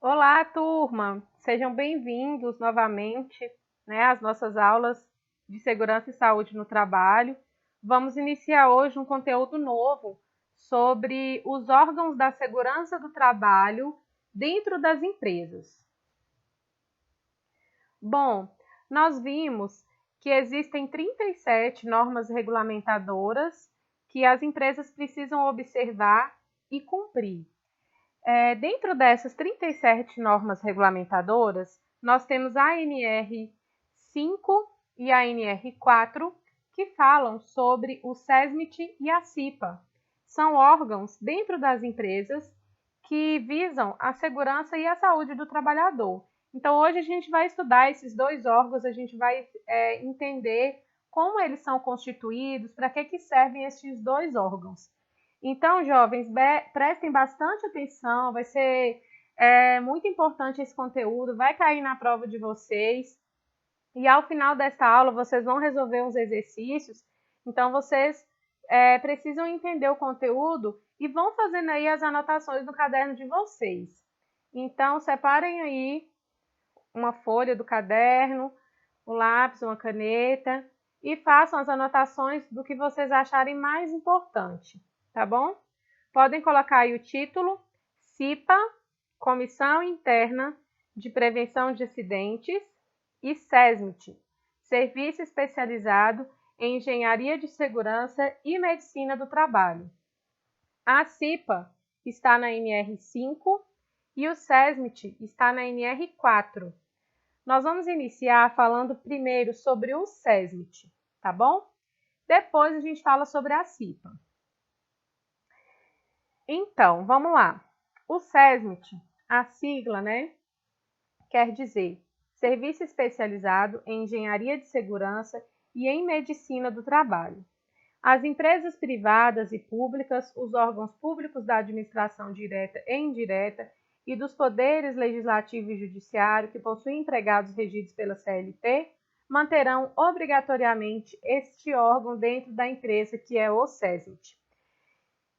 Olá, turma! Sejam bem-vindos novamente, às nossas aulas de segurança e saúde no trabalho. Vamos iniciar hoje um conteúdo novo sobre os órgãos da segurança do trabalho dentro das empresas. Bom, nós vimos que existem 37 normas regulamentadoras que as empresas precisam observar e cumprir. Dentro dessas 37 normas regulamentadoras, nós temos a ANR 5 e a ANR 4, que falam sobre o SESMIT e a CIPA. São órgãos dentro das empresas que visam a segurança e a saúde do trabalhador. Então, hoje a gente vai estudar esses dois órgãos, a gente vai entender como eles são constituídos, para que servem esses dois órgãos. Então, jovens, prestem bastante atenção, vai ser muito importante esse conteúdo, vai cair na prova de vocês. E ao final desta aula, vocês vão resolver uns exercícios, então vocês precisam entender o conteúdo e vão fazendo aí as anotações no caderno de vocês. Então, separem aí uma folha do caderno, um lápis, uma caneta e façam as anotações do que vocês acharem mais importante, tá bom? Podem colocar aí o título, CIPA, Comissão Interna de Prevenção de Acidentes, e SESMIT, Serviço Especializado em Engenharia de Segurança e Medicina do Trabalho. A CIPA está na NR 5 e o SESMIT está na NR 4. Nós vamos iniciar falando primeiro sobre o SESMIT, tá bom? Depois a gente fala sobre a CIPA. Então, vamos lá. O SESMIT, a sigla, quer dizer Serviço Especializado em Engenharia de Segurança e em Medicina do Trabalho. As empresas privadas e públicas, os órgãos públicos da administração direta e indireta e dos poderes legislativo e judiciário que possuem empregados regidos pela CLT, manterão obrigatoriamente este órgão dentro da empresa, que é o SESMIT.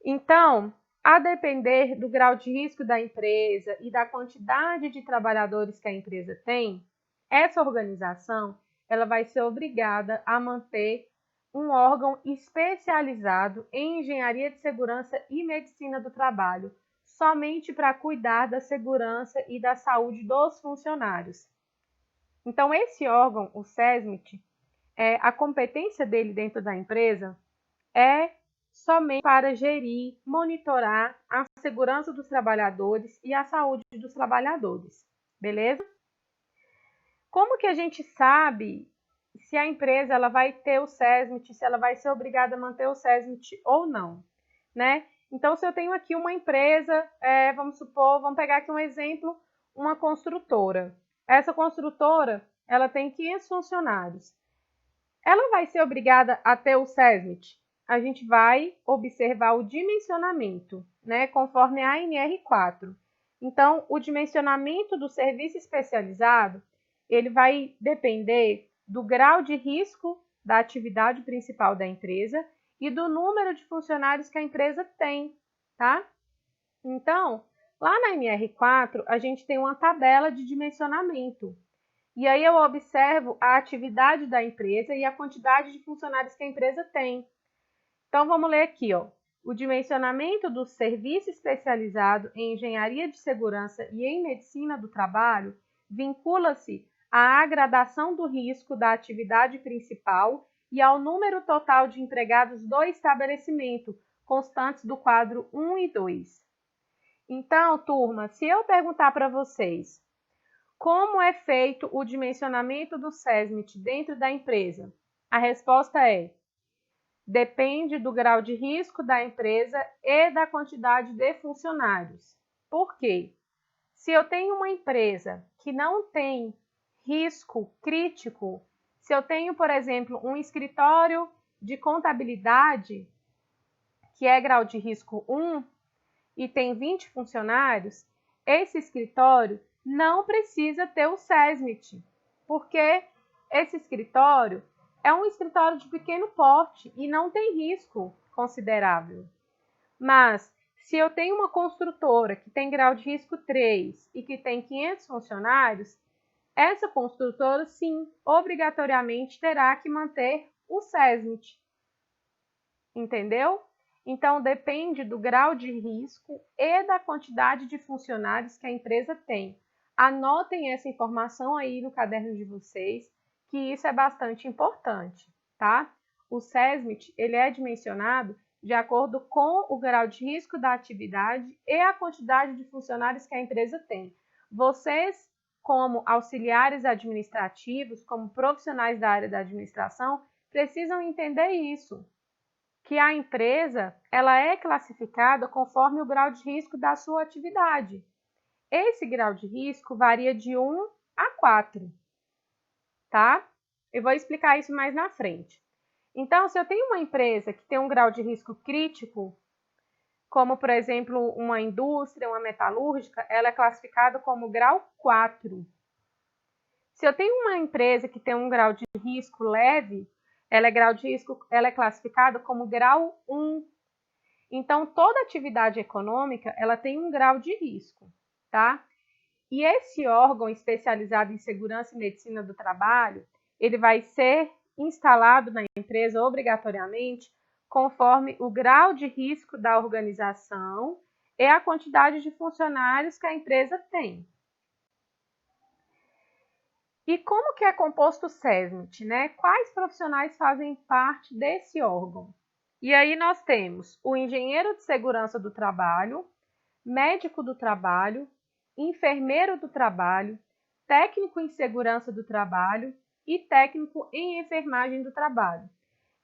Então, a depender do grau de risco da empresa e da quantidade de trabalhadores que a empresa tem, essa organização ela vai ser obrigada a manter um órgão especializado em engenharia de segurança e medicina do trabalho, somente para cuidar da segurança e da saúde dos funcionários. Então, esse órgão, o SESMIT, a competência dele dentro da empresa é somente para gerir, monitorar a segurança dos trabalhadores e a saúde dos trabalhadores, beleza? Como que a gente sabe se a empresa ela vai ter o SESMIT, se ela vai ser obrigada a manter o SESMIT ou não, Então, se eu tenho aqui uma empresa, vamos pegar aqui um exemplo, uma construtora. Essa construtora, ela tem 500 funcionários. Ela vai ser obrigada a ter o SESMIT? A gente vai observar o dimensionamento, conforme a ANR4. Então, o dimensionamento do serviço especializado, ele vai depender do grau de risco da atividade principal da empresa e do número de funcionários que a empresa tem, tá? Então, lá na ANR4, a gente tem uma tabela de dimensionamento. E aí eu observo a atividade da empresa e a quantidade de funcionários que a empresa tem. Então, vamos ler aqui, ó. O dimensionamento do serviço especializado em engenharia de segurança e em medicina do trabalho vincula-se à gradação do risco da atividade principal e ao número total de empregados do estabelecimento, constantes do quadro 1 e 2. Então, turma, se eu perguntar para vocês como é feito o dimensionamento do SESMIT dentro da empresa, a resposta é: depende do grau de risco da empresa e da quantidade de funcionários. Por quê? Se eu tenho uma empresa que não tem risco crítico, se eu tenho, por exemplo, um escritório de contabilidade que é grau de risco 1 e tem 20 funcionários, esse escritório não precisa ter o SESMIT, porque esse escritório é um escritório de pequeno porte e não tem risco considerável. Mas, Se eu tenho uma construtora que tem grau de risco 3 e que tem 500 funcionários, essa construtora, sim, obrigatoriamente terá que manter o SESMIT. Entendeu? Então, depende do grau de risco e da quantidade de funcionários que a empresa tem. Anotem essa informação aí no caderno de vocês, que isso é bastante importante, tá? O SESMIT, ele é dimensionado de acordo com o grau de risco da atividade e a quantidade de funcionários que a empresa tem. Vocês, como auxiliares administrativos, como profissionais da área da administração, precisam entender isso, que a empresa ela é classificada conforme o grau de risco da sua atividade. Esse grau de risco varia de 1 a 4, tá? Eu vou explicar isso mais na frente. Então, se eu tenho uma empresa que tem um grau de risco crítico, como, por exemplo, uma indústria, uma metalúrgica, ela é classificada como grau 4. Se eu tenho uma empresa que tem um grau de risco leve, ela é classificada como grau 1. Então, toda atividade econômica, ela tem um grau de risco, tá? E esse órgão especializado em segurança e medicina do trabalho, ele vai ser instalado na empresa obrigatoriamente conforme o grau de risco da organização e a quantidade de funcionários que a empresa tem. E como que é composto o SESMIT, né? Quais profissionais fazem parte desse órgão? E aí nós temos o engenheiro de segurança do trabalho, médico do trabalho, enfermeiro do trabalho, técnico em segurança do trabalho e técnico em enfermagem do trabalho.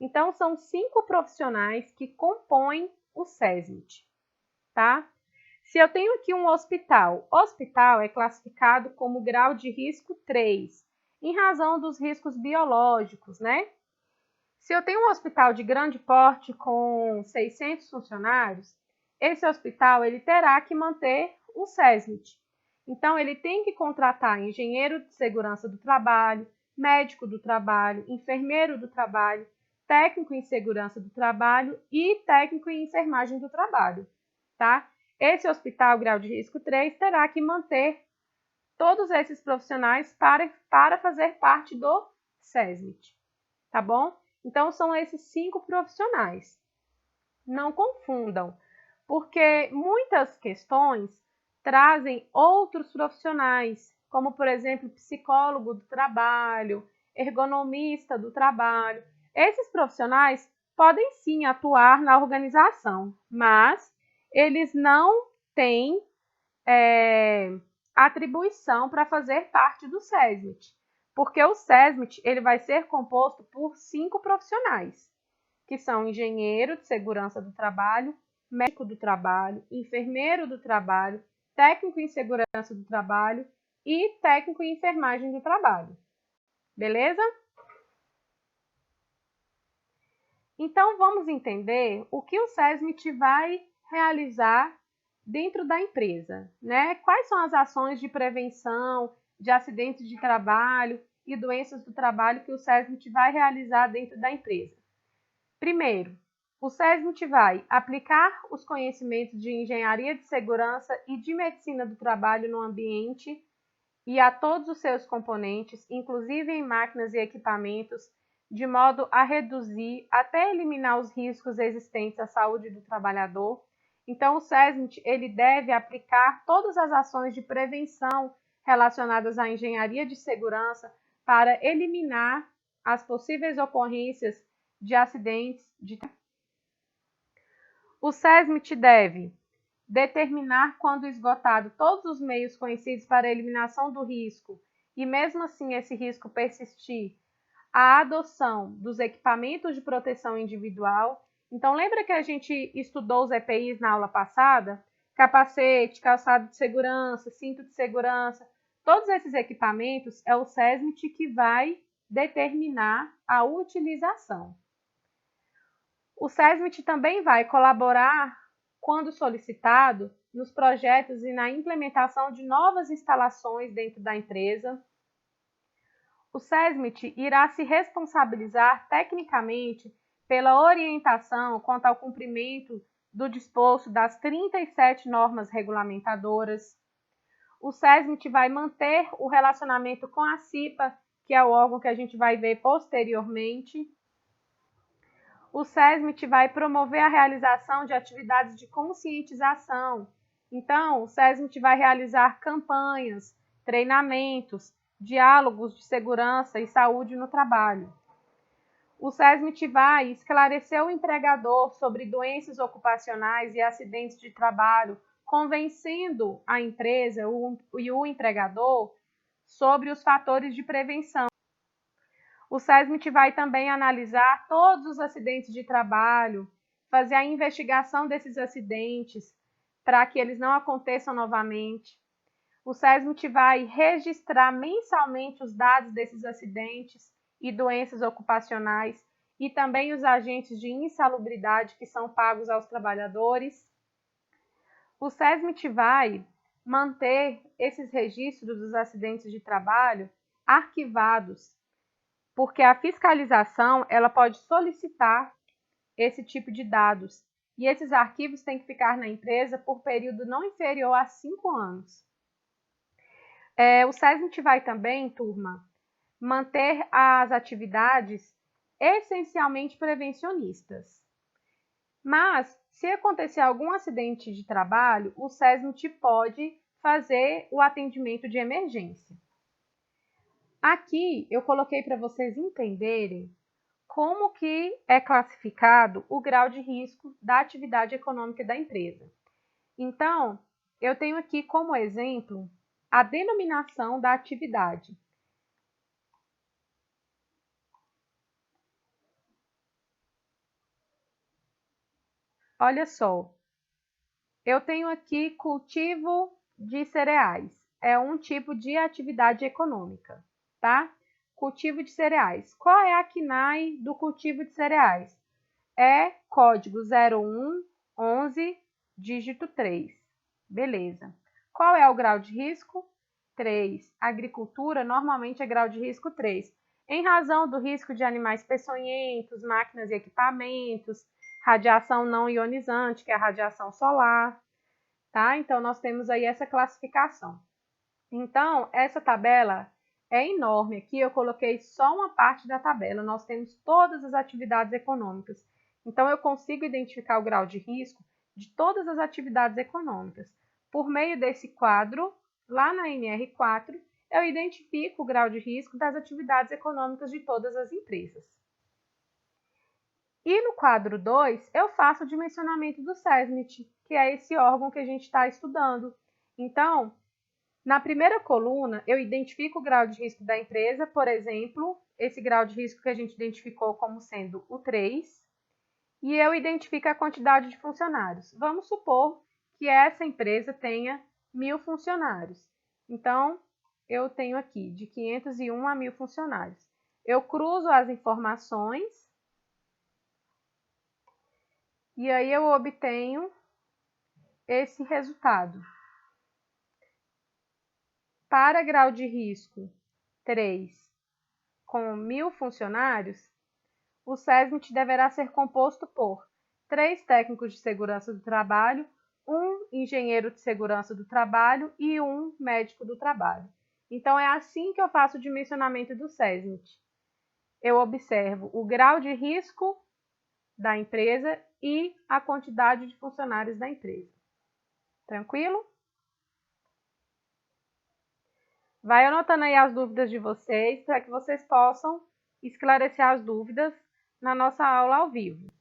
Então, são 5 profissionais que compõem o SESMIT, tá? Se eu tenho aqui um hospital é classificado como grau de risco 3, em razão dos riscos biológicos, né? Se eu tenho um hospital de grande porte com 600 funcionários, esse hospital ele terá que manter o SESMIT. Então, ele tem que contratar engenheiro de segurança do trabalho, médico do trabalho, enfermeiro do trabalho, técnico em segurança do trabalho e técnico em enfermagem do trabalho, tá? Esse hospital grau de risco 3 terá que manter todos esses profissionais para fazer parte do SESMIT, tá bom? Então, são esses 5 profissionais. Não confundam, porque muitas questões trazem outros profissionais, como, por exemplo, psicólogo do trabalho, ergonomista do trabalho. Esses profissionais podem sim atuar na organização, mas eles não têm atribuição para fazer parte do SESMIT, porque o SESMIT ele vai ser composto por 5 profissionais, que são engenheiro de segurança do trabalho, médico do trabalho, enfermeiro do trabalho, técnico em segurança do trabalho e técnico em enfermagem do trabalho. Beleza? Então, vamos entender o que o SESMIT vai realizar dentro da empresa, né? Quais são as ações de prevenção de acidentes de trabalho e doenças do trabalho que o SESMIT vai realizar dentro da empresa? Primeiro, o SESMIT vai aplicar os conhecimentos de engenharia de segurança e de medicina do trabalho no ambiente e a todos os seus componentes, inclusive em máquinas e equipamentos, de modo a reduzir até eliminar os riscos existentes à saúde do trabalhador. Então, o SESMIT ele deve aplicar todas as ações de prevenção relacionadas à engenharia de segurança para eliminar as possíveis ocorrências de acidentes. O SESMIT deve determinar, quando esgotado todos os meios conhecidos para a eliminação do risco, e mesmo assim esse risco persistir, a adoção dos equipamentos de proteção individual. Então, lembra que a gente estudou os EPIs na aula passada? Capacete, calçado de segurança, cinto de segurança. Todos esses equipamentos é o SESMIT que vai determinar a utilização. O SESMIT também vai colaborar, quando solicitado, nos projetos e na implementação de novas instalações dentro da empresa. O SESMIT irá se responsabilizar tecnicamente pela orientação quanto ao cumprimento do disposto das 37 normas regulamentadoras. O SESMIT vai manter o relacionamento com a CIPA, que é o órgão que a gente vai ver posteriormente. O SESMIT vai promover a realização de atividades de conscientização. Então, o SESMIT vai realizar campanhas, treinamentos, diálogos de segurança e saúde no trabalho. O SESMIT vai esclarecer o empregador sobre doenças ocupacionais e acidentes de trabalho, convencendo a empresa e o empregador sobre os fatores de prevenção. O SESMIT vai também analisar todos os acidentes de trabalho, fazer a investigação desses acidentes para que eles não aconteçam novamente. O SESMIT vai registrar mensalmente os dados desses acidentes e doenças ocupacionais e também os agentes de insalubridade que são pagos aos trabalhadores. O SESMIT vai manter esses registros dos acidentes de trabalho arquivados, porque a fiscalização ela pode solicitar esse tipo de dados e esses arquivos têm que ficar na empresa por período não inferior a 5 anos. O SESMIT vai também, turma, manter as atividades essencialmente prevencionistas. Mas, se acontecer algum acidente de trabalho, o SESMIT pode fazer o atendimento de emergência. Aqui eu coloquei para vocês entenderem como que é classificado o grau de risco da atividade econômica da empresa. Então, eu tenho aqui como exemplo a denominação da atividade. Olha só, eu tenho aqui cultivo de cereais. É um tipo de atividade econômica, tá? Cultivo de cereais. Qual é a CNAE do cultivo de cereais? É código 0111, dígito 3. Beleza. Qual é o grau de risco? 3. Agricultura, normalmente é grau de risco 3. Em razão do risco de animais peçonhentos, máquinas e equipamentos, radiação não ionizante, que é a radiação solar, tá? Então, nós temos aí essa classificação. Então, essa tabela é enorme. Aqui eu coloquei só uma parte da tabela. Nós temos todas as atividades econômicas. Então, eu consigo identificar o grau de risco de todas as atividades econômicas. Por meio desse quadro, lá na NR4, eu identifico o grau de risco das atividades econômicas de todas as empresas. E no quadro 2, eu faço o dimensionamento do SESMIT, que é esse órgão que a gente está estudando. Então, na primeira coluna, eu identifico o grau de risco da empresa, por exemplo, esse grau de risco que a gente identificou como sendo o 3, e eu identifico a quantidade de funcionários. Vamos supor que essa empresa tenha 1.000 funcionários. Então, eu tenho aqui de 501 a 1.000 funcionários. Eu cruzo as informações e aí eu obtenho esse resultado. Para grau de risco 3, com 1.000 funcionários, o SESMIT deverá ser composto por 3 técnicos de segurança do trabalho, 1 engenheiro de segurança do trabalho e 1 médico do trabalho. Então, é assim que eu faço o dimensionamento do SESMIT. Eu observo o grau de risco da empresa e a quantidade de funcionários da empresa. Tranquilo? Vai anotando aí as dúvidas de vocês, para que vocês possam esclarecer as dúvidas na nossa aula ao vivo.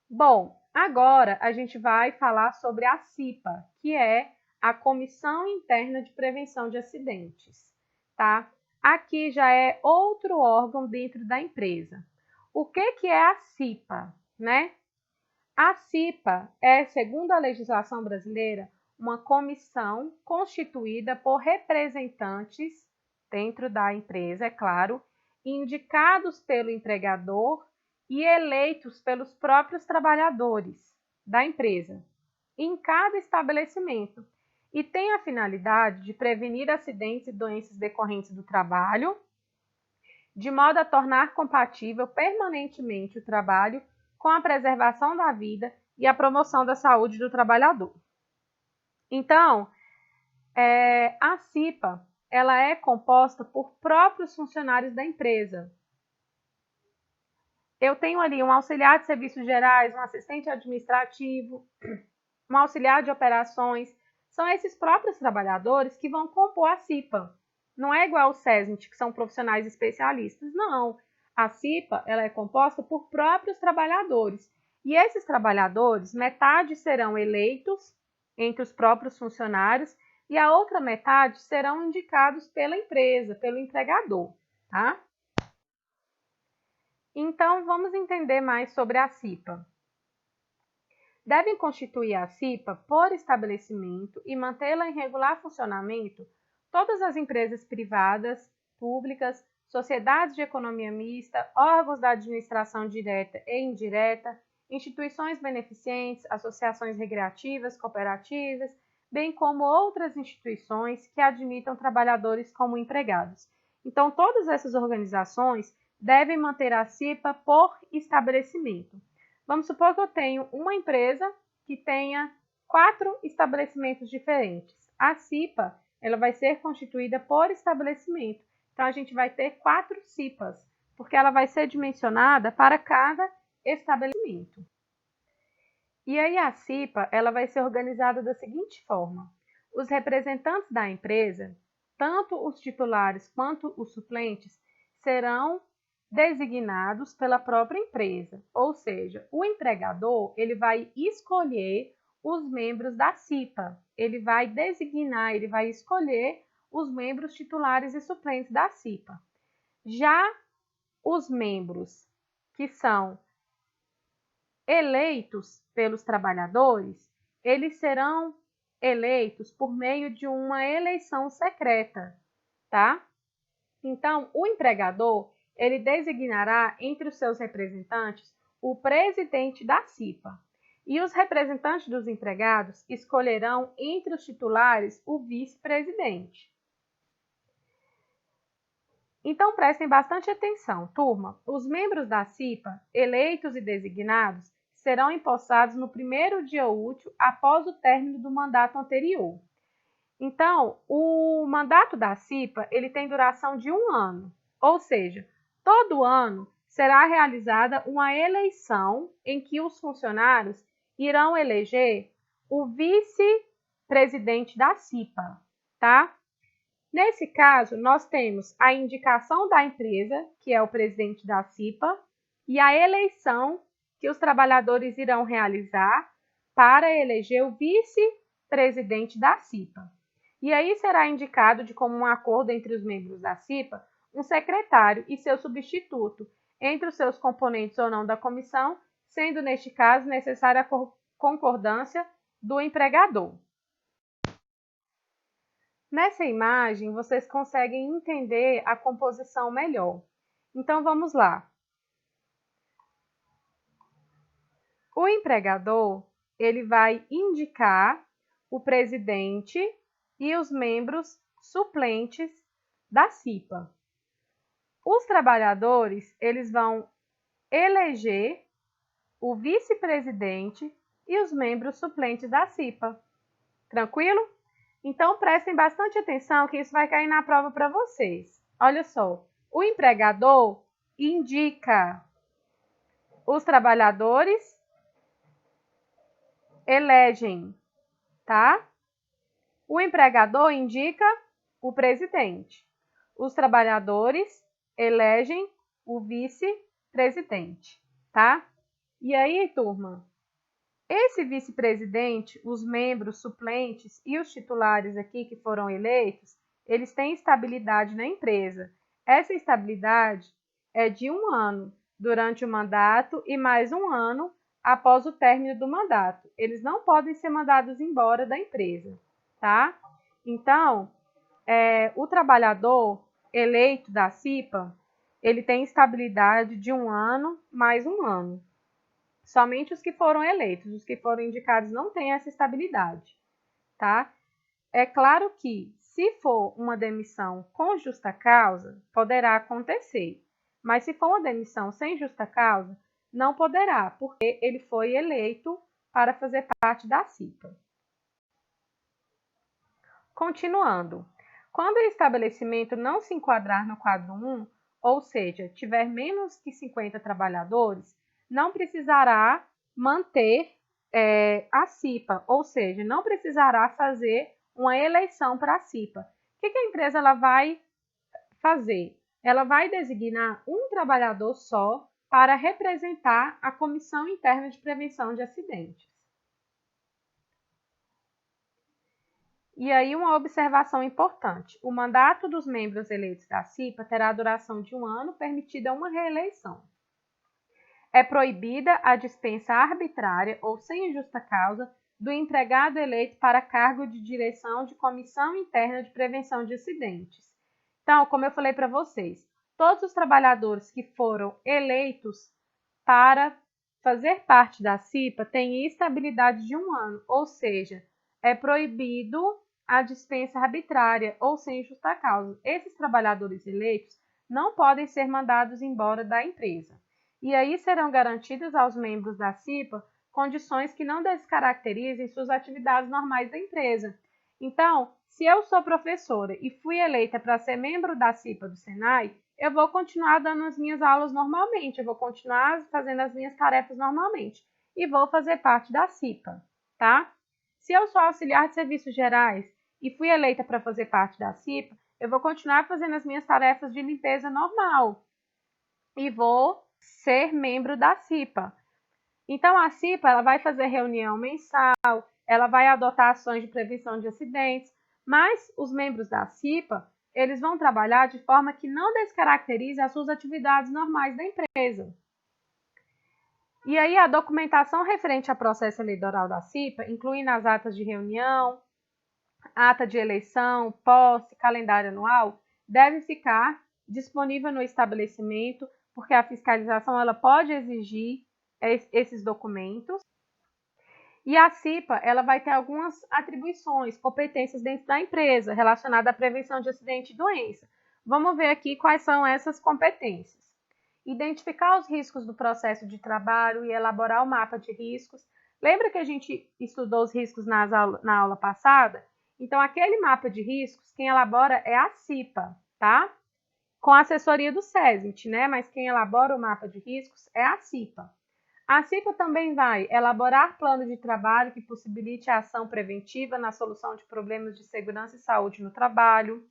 Bom, agora a gente vai falar sobre a CIPA, que é a Comissão Interna de Prevenção de Acidentes, tá? Aqui já é outro órgão dentro da empresa. O que é a CIPA, né? A CIPA é, segundo a legislação brasileira, uma comissão constituída por representantes dentro da empresa, é claro, indicados pelo empregador e eleitos pelos próprios trabalhadores da empresa, em cada estabelecimento, e tem a finalidade de prevenir acidentes e doenças decorrentes do trabalho, de modo a tornar compatível permanentemente o trabalho com a preservação da vida e a promoção da saúde do trabalhador. Então, a CIPA, ela é composta por próprios funcionários da empresa. Eu tenho ali um auxiliar de serviços gerais, um assistente administrativo, um auxiliar de operações. São esses próprios trabalhadores que vão compor a CIPA. Não é igual ao SESMIT, que são profissionais especialistas. Não. A CIPA, ela é composta por próprios trabalhadores. E esses trabalhadores, metade serão eleitos entre os próprios funcionários e a outra metade serão indicados pela empresa, pelo empregador, tá? Então, vamos entender mais sobre a CIPA. Devem constituir a CIPA por estabelecimento e mantê-la em regular funcionamento todas as empresas privadas, públicas, sociedades de economia mista, órgãos da administração direta e indireta, instituições beneficentes, associações recreativas, cooperativas, bem como outras instituições que admitam trabalhadores como empregados. Então, todas essas organizações devem manter a CIPA por estabelecimento. Vamos supor que eu tenho uma empresa que tenha 4 estabelecimentos diferentes. A CIPA, ela vai ser constituída por estabelecimento. Então, a gente vai ter 4 CIPAs, porque ela vai ser dimensionada para cada estabelecimento. E aí a CIPA, ela vai ser organizada da seguinte forma: os representantes da empresa, tanto os titulares quanto os suplentes, serão designados pela própria empresa, ou seja, o empregador ele vai escolher os membros da CIPA, ele vai designar, ele vai escolher os membros titulares e suplentes da CIPA. Já os membros que são eleitos pelos trabalhadores, eles serão eleitos por meio de uma eleição secreta, tá? Então, o empregador ele designará entre os seus representantes o presidente da CIPA. E os representantes dos empregados escolherão entre os titulares o vice-presidente. Então, prestem bastante atenção, turma. Os membros da CIPA, eleitos e designados, serão empossados no primeiro dia útil após o término do mandato anterior. Então, o mandato da CIPA ele tem duração de 1 ano, ou seja, todo ano será realizada uma eleição em que os funcionários irão eleger o vice-presidente da CIPA, tá? Nesse caso, nós temos a indicação da empresa, que é o presidente da CIPA, e a eleição que os trabalhadores irão realizar para eleger o vice-presidente da CIPA. E aí será indicado de comum acordo entre os membros da CIPA um secretário e seu substituto, entre os seus componentes ou não da comissão, sendo neste caso necessária a concordância do empregador. Nessa imagem, vocês conseguem entender a composição melhor. Então, vamos lá. O empregador, ele vai indicar o presidente e os membros suplentes da CIPA. Os trabalhadores, eles vão eleger o vice-presidente e os membros suplentes da CIPA. Tranquilo? Então, prestem bastante atenção que isso vai cair na prova para vocês. Olha só, o empregador indica, os trabalhadores elegem, tá? O empregador indica o presidente. Os trabalhadores elegem o vice-presidente, tá? E aí, turma? Esse vice-presidente, os membros suplentes e os titulares aqui que foram eleitos, eles têm estabilidade na empresa. Essa estabilidade é de 1 ano durante o mandato e mais 1 ano após o término do mandato. Eles não podem ser mandados embora da empresa, tá? Então, o trabalhador eleito da CIPA, ele tem estabilidade de 1 ano mais 1 ano. Somente os que foram eleitos, os que foram indicados não têm essa estabilidade, tá? É claro que, se for uma demissão com justa causa, poderá acontecer. Mas se for uma demissão sem justa causa, não poderá, porque ele foi eleito para fazer parte da CIPA. Continuando, quando o estabelecimento não se enquadrar no quadro 1, ou seja, tiver menos que 50 trabalhadores, não precisará manter a CIPA, ou seja, não precisará fazer uma eleição para a CIPA. O que a empresa ela vai fazer? Ela vai designar um trabalhador só para representar a Comissão Interna de Prevenção de Acidentes. E aí, uma observação importante: o mandato dos membros eleitos da CIPA terá duração de 1 ano, permitida uma reeleição. É proibida a dispensa arbitrária ou sem justa causa do empregado eleito para cargo de direção de Comissão Interna de Prevenção de Acidentes. Então, como eu falei para vocês, todos os trabalhadores que foram eleitos para fazer parte da CIPA têm estabilidade de 1 ano, ou seja, é proibido a dispensa arbitrária ou sem justa causa. Esses trabalhadores eleitos não podem ser mandados embora da empresa. E aí serão garantidas aos membros da CIPA condições que não descaracterizem suas atividades normais da empresa. Então, se eu sou professora e fui eleita para ser membro da CIPA do Senai, eu vou continuar dando as minhas aulas normalmente, eu vou continuar fazendo as minhas tarefas normalmente e vou fazer parte da CIPA, tá? Se eu sou auxiliar de serviços gerais e fui eleita para fazer parte da CIPA, eu vou continuar fazendo as minhas tarefas de limpeza normal e vou ser membro da CIPA. Então, a CIPA ela vai fazer reunião mensal, ela vai adotar ações de prevenção de acidentes, mas os membros da CIPA, eles vão trabalhar de forma que não descaracterize as suas atividades normais da empresa. E aí, a documentação referente ao processo eleitoral da CIPA, incluindo as atas de reunião, ata de eleição, posse, calendário anual, deve ficar disponível no estabelecimento, porque a fiscalização ela pode exigir esses documentos. E a CIPA ela vai ter algumas atribuições, competências dentro da empresa relacionadas à prevenção de acidente e doença. Vamos ver aqui quais são essas competências. Identificar os riscos do processo de trabalho e elaborar o mapa de riscos. Lembra que a gente estudou os riscos na aula passada? Então, aquele mapa de riscos, quem elabora é a CIPA, tá? Com a assessoria do SESMIT, né? Mas quem elabora o mapa de riscos é a CIPA. A CIPA também vai elaborar plano de trabalho que possibilite a ação preventiva na solução de problemas de segurança e saúde no trabalho.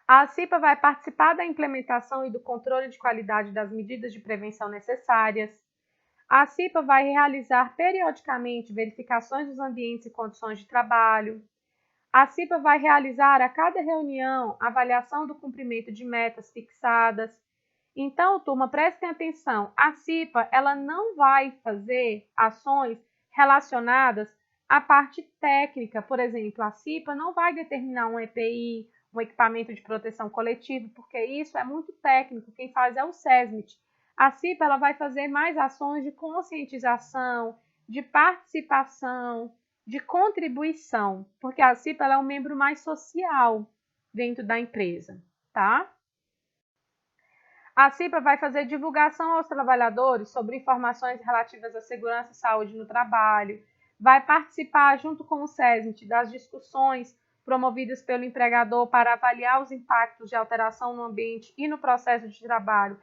A CIPA vai participar da implementação e do controle de qualidade das medidas de prevenção necessárias. A CIPA vai realizar periodicamente verificações dos ambientes e condições de trabalho. A CIPA vai realizar a cada reunião avaliação do cumprimento de metas fixadas. Então, turma, prestem atenção, a CIPA ela não vai fazer ações relacionadas à parte técnica. Por exemplo, a CIPA não vai determinar um EPI, um equipamento de proteção coletiva, porque isso é muito técnico, quem faz é o SESMIT. A CIPA ela vai fazer mais ações de conscientização, de participação, de contribuição, porque a CIPA ela é um membro mais social dentro da empresa, tá? A CIPA vai fazer divulgação aos trabalhadores sobre informações relativas à segurança e saúde no trabalho, vai participar junto com o SESMIT das discussões promovidas pelo empregador para avaliar os impactos de alteração no ambiente e no processo de trabalho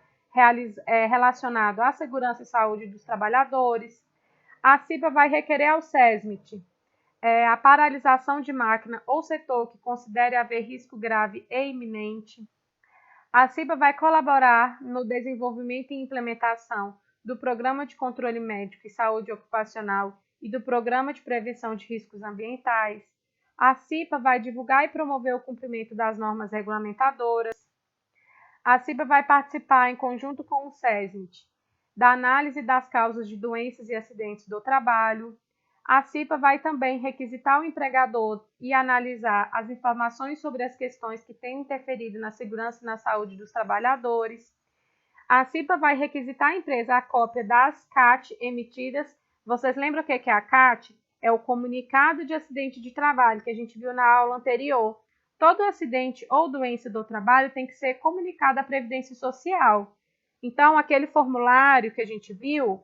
relacionado à segurança e saúde dos trabalhadores. A CIPA vai requerer ao SESMIT a paralisação de máquina ou setor que considere haver risco grave e iminente. A CIPA vai colaborar no desenvolvimento e implementação do Programa de Controle Médico e Saúde Ocupacional e do Programa de Prevenção de Riscos Ambientais. A CIPA vai divulgar e promover o cumprimento das normas regulamentadoras. A CIPA vai participar, em conjunto com o SESMIT, da análise das causas de doenças e acidentes do trabalho. A CIPA vai também requisitar o empregador e analisar as informações sobre as questões que têm interferido na segurança e na saúde dos trabalhadores. A CIPA vai requisitar à empresa a cópia das CAT emitidas. Vocês lembram o que é a CAT? É o comunicado de acidente de trabalho que a gente viu na aula anterior. Todo acidente ou doença do trabalho tem que ser comunicado à Previdência Social. Então, aquele formulário que a gente viu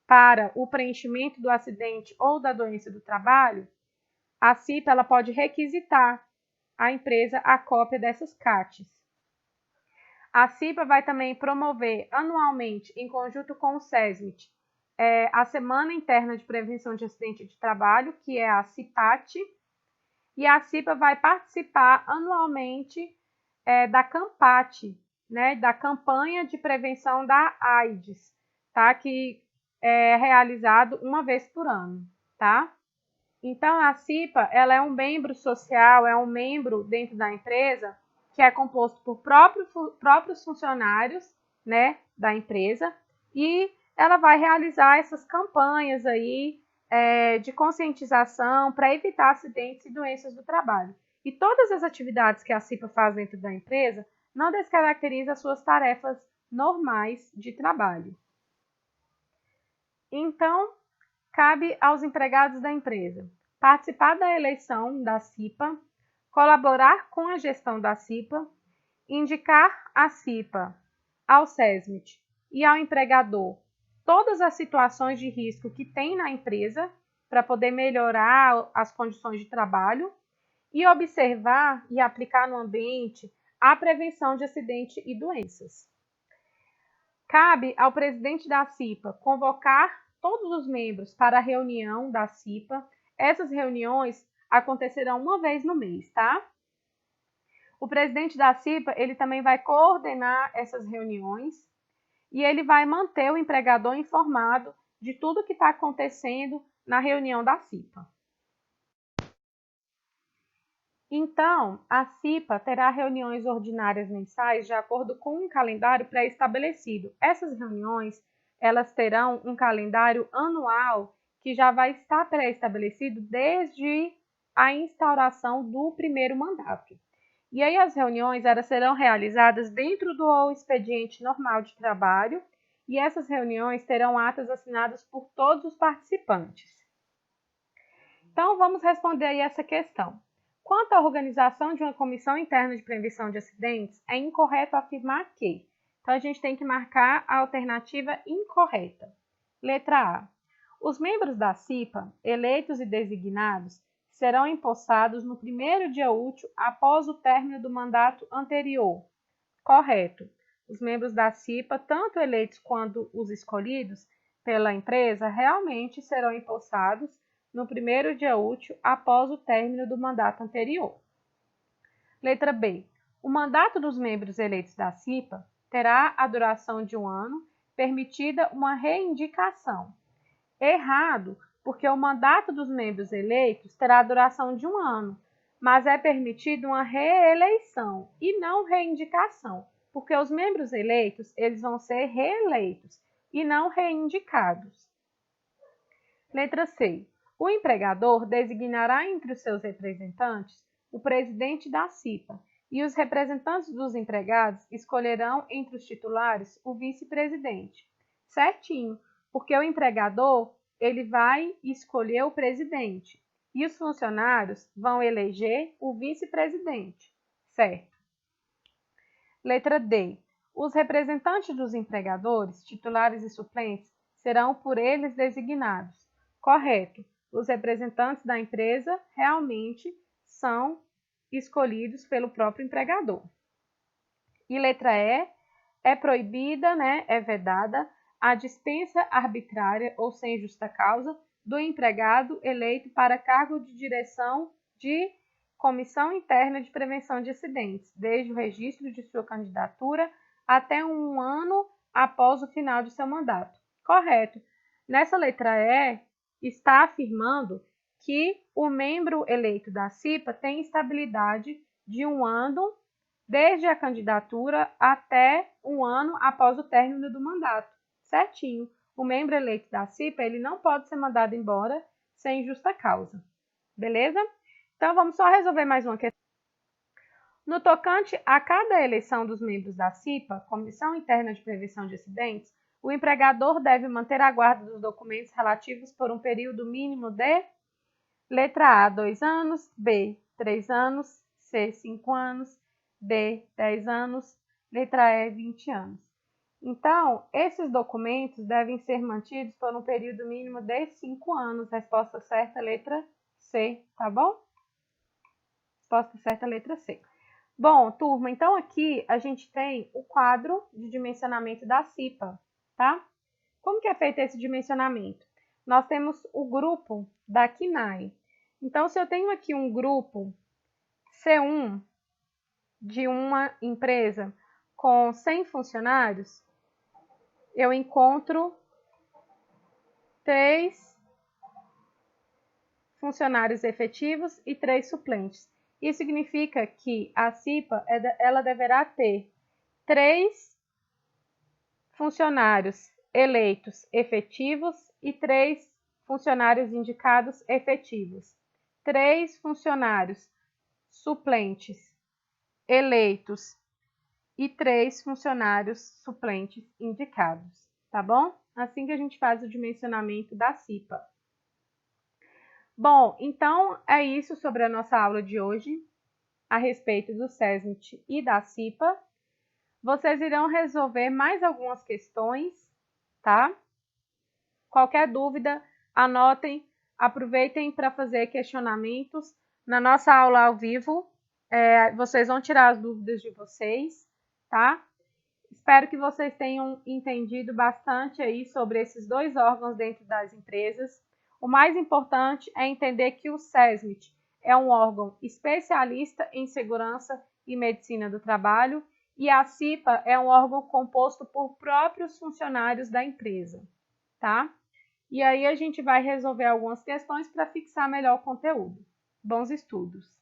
para o preenchimento do acidente ou da doença do trabalho, a CIPA ela pode requisitar à empresa a cópia dessas CATs. A CIPA vai também promover anualmente, em conjunto com o SESMIT, a Semana Interna de Prevenção de Acidente de Trabalho, que é a CIPAT, e a CIPA vai participar anualmente da CAMPAT, né, da Campanha de Prevenção da AIDS, tá? Que é realizado uma vez por ano, tá? Então, a CIPA, ela é um membro social, é um membro dentro da empresa que é composto por próprios funcionários, né, da empresa, e ela vai realizar essas campanhas aí de conscientização para evitar acidentes e doenças do trabalho. E todas as atividades que a CIPA faz dentro da empresa não descaracteriza as suas tarefas normais de trabalho. Então, cabe aos empregados da empresa participar da eleição da CIPA, colaborar com a gestão da CIPA, indicar a CIPA ao SESMIT e ao empregador todas as situações de risco que tem na empresa para poder melhorar as condições de trabalho e observar e aplicar no ambiente a prevenção de acidentes e doenças. Cabe ao presidente da CIPA convocar todos os membros para a reunião da CIPA. Essas reuniões acontecerão uma vez no mês, tá? O presidente da CIPA, ele também vai coordenar essas reuniões e ele vai manter o empregador informado de tudo que está acontecendo na reunião da CIPA. Então, a CIPA terá reuniões ordinárias mensais de acordo com um calendário pré-estabelecido. Essas reuniões, elas terão um calendário anual que já vai estar pré-estabelecido desde a instauração do primeiro mandato. E aí as reuniões elas serão realizadas dentro do expediente normal de trabalho e essas reuniões terão atas assinadas por todos os participantes. Então, vamos responder aí essa questão. Quanto à organização de uma comissão interna de prevenção de acidentes, é incorreto afirmar que. Então, a gente tem que marcar a alternativa incorreta. Letra A. Os membros da CIPA, eleitos e designados, serão empossados no primeiro dia útil após o término do mandato anterior. Correto. Os membros da CIPA, tanto eleitos quanto os escolhidos pela empresa, realmente serão empossados no primeiro dia útil após o término do mandato anterior. Letra B. O mandato dos membros eleitos da CIPA terá a duração de 1 ano, permitida uma reindicação. Errado, porque o mandato dos membros eleitos terá a duração de 1 ano, mas é permitida uma reeleição e não reindicação, porque os membros eleitos eles vão ser reeleitos e não reindicados. Letra C. O empregador designará entre os seus representantes o presidente da CIPA e os representantes dos empregados escolherão entre os titulares o vice-presidente. Certinho, porque o empregador ele vai escolher o presidente e os funcionários vão eleger o vice-presidente. Certo. Letra D. Os representantes dos empregadores, titulares e suplentes, serão por eles designados. Correto. Os representantes da empresa realmente são escolhidos pelo próprio empregador. E letra E, é proibida, né, é vedada a dispensa arbitrária ou sem justa causa do empregado eleito para cargo de direção de Comissão Interna de Prevenção de Acidentes, desde o registro de sua candidatura até 1 ano após o final de seu mandato. Correto. Nessa letra E, está afirmando que o membro eleito da CIPA tem estabilidade de 1 ano desde a candidatura até 1 ano após o término do mandato. Certinho. O membro eleito da CIPA ele não pode ser mandado embora sem justa causa. Beleza? Então, vamos só resolver mais uma questão. No tocante a cada eleição dos membros da CIPA, Comissão Interna de Prevenção de Acidentes, o empregador deve manter a guarda dos documentos relativos por um período mínimo de letra A, 2 anos, B, 3 anos, C, 5 anos, D, 10 anos, letra E, 20 anos. Então, esses documentos devem ser mantidos por um período mínimo de 5 anos. Resposta certa, letra C, tá bom? Resposta certa, letra C. Bom, turma, então aqui a gente tem o quadro de dimensionamento da CIPA, tá? Como que é feito esse dimensionamento? Nós temos o grupo da CNAE. Então, se eu tenho aqui um grupo C1 de uma empresa com 100 funcionários, eu encontro 3 funcionários efetivos e 3 suplentes. Isso significa que a CIPA ela deverá ter 3 funcionários eleitos efetivos e 3 funcionários indicados efetivos. 3 funcionários suplentes eleitos e 3 funcionários suplentes indicados, tá bom? Assim que a gente faz o dimensionamento da CIPA. Bom, então é isso sobre a nossa aula de hoje a respeito do SESMIT e da CIPA. Vocês irão resolver mais algumas questões, tá? Qualquer dúvida, anotem, aproveitem para fazer questionamentos. Na nossa aula ao vivo, vocês vão tirar as dúvidas de vocês, tá? Espero que vocês tenham entendido bastante aí sobre esses 2 órgãos dentro das empresas. O mais importante é entender que o SESMIT é um órgão especialista em segurança e medicina do trabalho e a CIPA é um órgão composto por próprios funcionários da empresa, tá? E aí a gente vai resolver algumas questões para fixar melhor o conteúdo. Bons estudos!